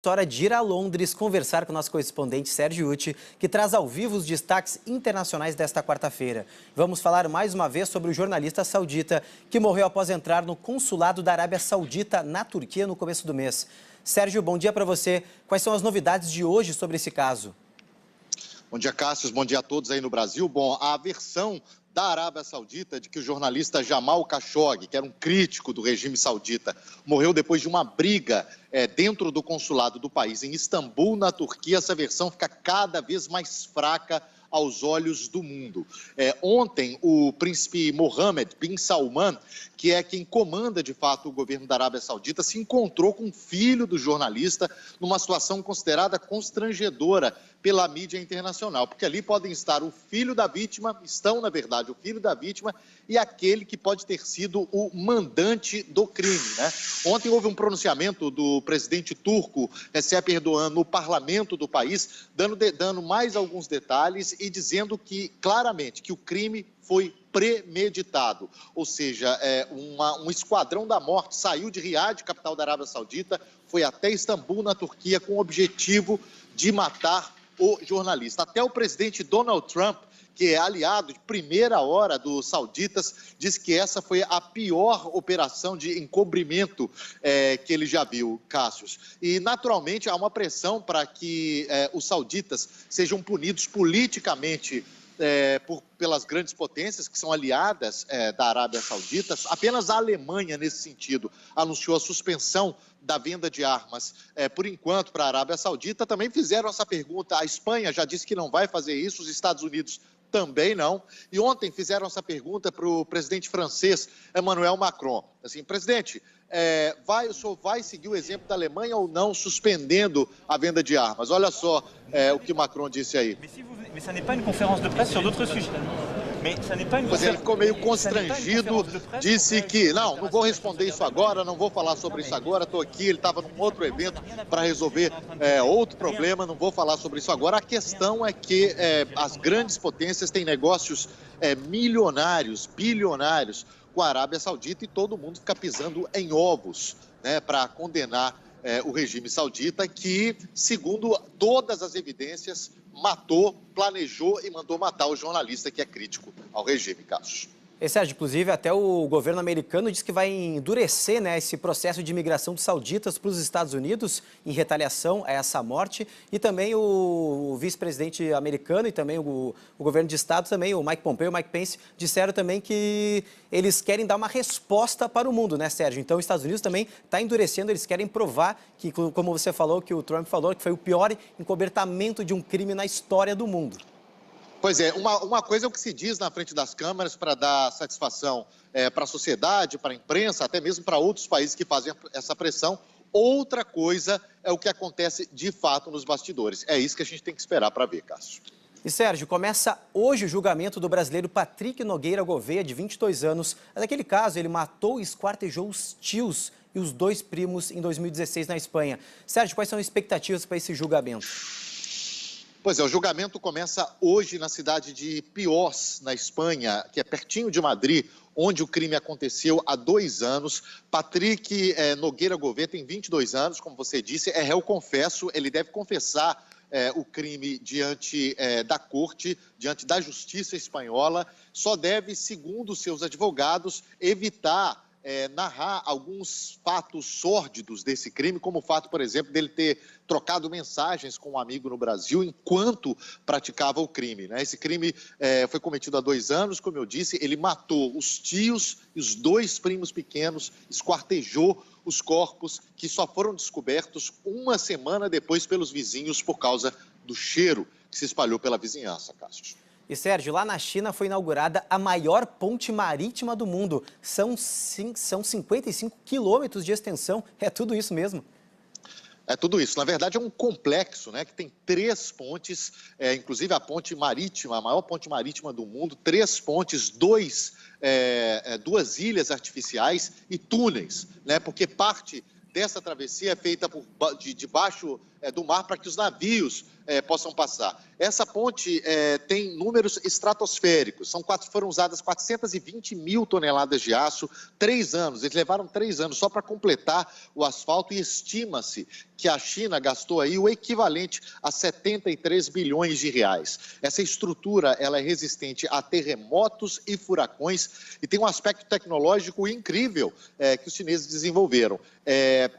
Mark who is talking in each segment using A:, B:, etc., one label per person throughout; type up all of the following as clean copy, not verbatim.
A: nossa hora de ir a Londres conversar com o nosso correspondente Sérgio Ucci, que traz ao vivo os destaques internacionais desta quarta-feira. Vamos falar mais uma vez sobre o jornalista saudita que morreu após entrar no consulado da Arábia Saudita na Turquia no começo do mês. Sérgio, bom dia para você. Quais são as novidades de hoje sobre esse caso?
B: Bom dia, Cássio. Bom dia a todos aí no Brasil. Bom, a versão da Arábia Saudita de que o jornalista Jamal Khashoggi, que era um crítico do regime saudita, morreu depois de uma briga dentro do consulado do país em Istambul, na Turquia. Essa versão fica cada vez mais fraca aos olhos do mundo. Ontem, o príncipe Mohammed bin Salman, que é quem comanda de fato o governo da Arábia Saudita, se encontrou com o filho do jornalista numa situação considerada constrangedora pela mídia internacional, porque ali podem estar o filho da vítima, estão na verdade o filho da vítima e aquele que pode ter sido o mandante do crime, né? Ontem houve um pronunciamento do presidente turco Recep Erdogan no parlamento do país, dando mais alguns detalhes e dizendo que claramente que o crime foi premeditado, ou seja, um esquadrão da morte saiu de Riad, capital da Arábia Saudita, foi até Istambul, na Turquia, com o objetivo de matar o jornalista. Até o presidente Donald Trump, que é aliado de primeira hora dos sauditas, diz que essa foi a pior operação de encobrimento que ele já viu, Cássio. E, naturalmente, há uma pressão para que os sauditas sejam punidos politicamente pelas grandes potências que são aliadas da Arábia Saudita. Apenas a Alemanha, nesse sentido, anunciou a suspensão da venda de armas, por enquanto, para a Arábia Saudita. Também fizeram essa pergunta, a Espanha já disse que não vai fazer isso, os Estados Unidos também não. E ontem fizeram essa pergunta para o presidente francês, Emmanuel Macron. Assim, presidente, o senhor vai seguir o exemplo da Alemanha ou não, suspendendo a venda de armas? Olha só o que Macron disse aí.
C: Mas isso não é uma conferência de presse sobre outros sujets.
B: Pois ele ficou meio constrangido, disse que não vou responder isso agora, não vou falar sobre isso agora, estou aqui, ele estava num outro evento para resolver outro problema, não vou falar sobre isso agora. A questão é que as grandes potências têm negócios milionários, bilionários com a Arábia Saudita e todo mundo fica pisando em ovos, né, para condenar o regime saudita que, segundo todas as evidências, matou, planejou e mandou matar o jornalista que é crítico ao regime, Cássio.
A: Sérgio, inclusive, até o governo americano diz que vai endurecer, né, esse processo de imigração de sauditas para os Estados Unidos em retaliação a essa morte. E também o vice-presidente americano e também o governo de estado, também o Mike Pompeo e o Mike Pence, disseram também que eles querem dar uma resposta para o mundo, né, Sérgio? Então, os Estados Unidos também está endurecendo, eles querem provar que, como você falou, que o Trump falou, que foi o pior encobertamento de um crime na história do mundo.
B: Pois é, uma coisa é o que se diz na frente das câmeras para dar satisfação para a sociedade, para a imprensa, até mesmo para outros países que fazem essa pressão. Outra coisa é o que acontece de fato nos bastidores. É isso que a gente tem que esperar para ver, Cássio.
A: E, Sérgio, começa hoje o julgamento do brasileiro Patrick Nogueira Gouveia, de 22 anos. Naquele caso, ele matou e esquartejou os tios e os dois primos em 2016 na Espanha. Sérgio, quais são as expectativas para esse julgamento?
B: Pois é, o julgamento começa hoje na cidade de Piós, na Espanha, que é pertinho de Madrid, onde o crime aconteceu há 2 anos. Patrick Nogueira Gouveia tem 22 anos, como você disse, é réu confesso, ele deve confessar o crime diante da corte, diante da justiça espanhola, só deve, segundo seus advogados, evitar narrar alguns fatos sórdidos desse crime, como o fato, por exemplo, dele ter trocado mensagens com um amigo no Brasil enquanto praticava o crime, né? Esse crime foi cometido há 2 anos, como eu disse, ele matou os tios e os 2 primos pequenos, esquartejou os corpos que só foram descobertos 1 semana depois pelos vizinhos por causa do cheiro que se espalhou pela vizinhança, Cássio.
A: E, Sérgio, lá na China foi inaugurada a maior ponte marítima do mundo. São 55 quilômetros de extensão. É tudo isso mesmo?
B: É tudo isso. Na verdade, é um complexo, né, que tem 3 pontes, inclusive a ponte marítima, a maior ponte marítima do mundo, 3 pontes, 2 ilhas artificiais e túneis, né, porque parte dessa travessia é feita debaixo do mar para que os navios possam passar. Essa ponte tem números estratosféricos, foram usadas 420 mil toneladas de aço, 3 anos, eles levaram 3 anos só para completar o asfalto e estima-se que a China gastou aí o equivalente a 73 bilhões de reais. Essa estrutura ela é resistente a terremotos e furacões e tem um aspecto tecnológico incrível que os chineses desenvolveram.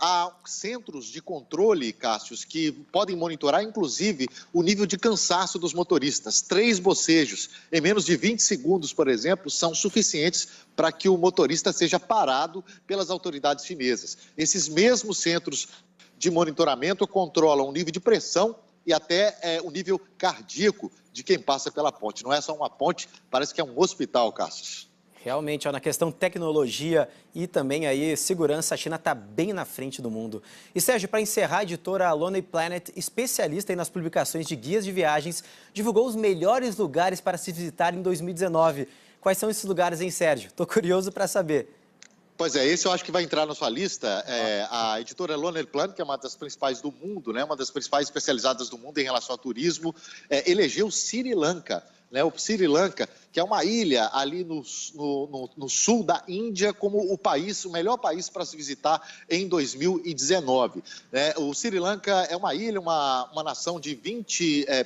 B: Há centros de controle, Cássius, que podem monitorar, inclusive, o nível de cansaço dos motoristas. 3 bocejos em menos de 20 segundos, por exemplo, são suficientes para que o motorista seja parado pelas autoridades chinesas. Esses mesmos centros de monitoramento controlam o nível de pressão e até o nível cardíaco de quem passa pela ponte. Não é só uma ponte, parece que é um hospital, Cássio.
A: Realmente, ó, na questão tecnologia e também aí segurança, a China está bem na frente do mundo. E Sérgio, para encerrar, a editora Lonely Planet, especialista aí nas publicações de guias de viagens, divulgou os melhores lugares para se visitar em 2019. Quais são esses lugares, hein, Sérgio? Estou curioso para saber.
B: Pois é, esse eu acho que vai entrar na sua lista. A editora Lonely Planet, que é uma das principais do mundo, né, uma das principais especializadas do mundo em relação ao turismo, elegeu o Sri Lanka. O Sri Lanka, que é uma ilha ali no sul da Índia, como o melhor país para se visitar em 2019. O Sri Lanka é uma ilha, uma nação de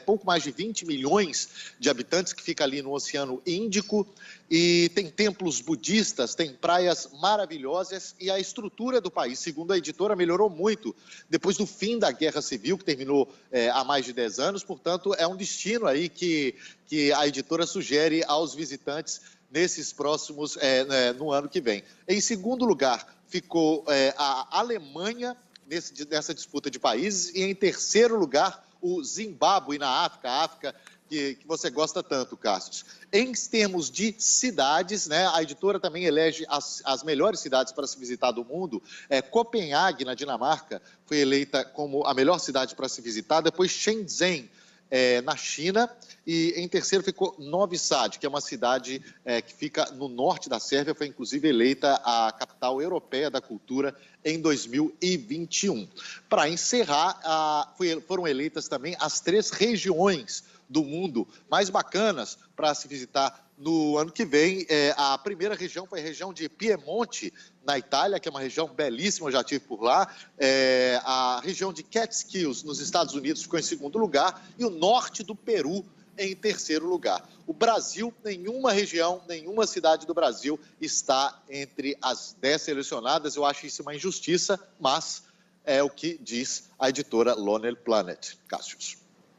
B: pouco mais de 20 milhões de habitantes, que fica ali no Oceano Índico, e tem templos budistas, tem praias maravilhosas, e a estrutura do país, segundo a editora, melhorou muito depois do fim da Guerra Civil, que terminou há mais de 10 anos, portanto, é um destino aí que a editora sugere aos visitantes nesses próximos, no ano que vem. Em segundo lugar, ficou a Alemanha nessa disputa de países, e em terceiro lugar, o Zimbábue, na África, a África que você gosta tanto, Cássio. Em termos de cidades, a editora também elege as melhores cidades para se visitar do mundo. Copenhague, na Dinamarca, foi eleita como a melhor cidade para se visitar, depois Shenzhen, na China, e em terceiro ficou Novi Sad, que é uma cidade que fica no norte da Sérvia, foi inclusive eleita a capital europeia da cultura em 2021. Para encerrar, foram eleitas também as 3 regiões do mundo mais bacanas para se visitar no ano que vem. A primeira região foi a região de Piemonte, na Itália, que é uma região belíssima, eu já estive por lá. A região de Catskills, nos Estados Unidos, ficou em segundo lugar, e o norte do Peru em terceiro lugar. O Brasil, nenhuma região, nenhuma cidade do Brasil está entre as 10 selecionadas. Eu acho isso uma injustiça, mas é o que diz a editora Lonely Planet. Cássio.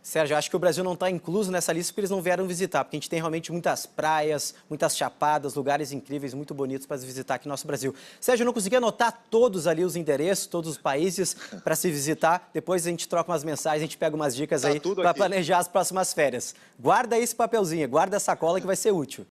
A: Sérgio, acho que o Brasil não está incluso nessa lista porque eles não vieram visitar, porque a gente tem realmente muitas praias, muitas chapadas, lugares incríveis, muito bonitos para se visitar aqui no nosso Brasil. Sérgio, eu não consegui anotar todos ali os endereços, todos os países para se visitar. Depois a gente troca umas mensagens, a gente pega umas dicas aí para planejar as próximas férias. Guarda esse papelzinho, guarda a sacola que vai ser útil.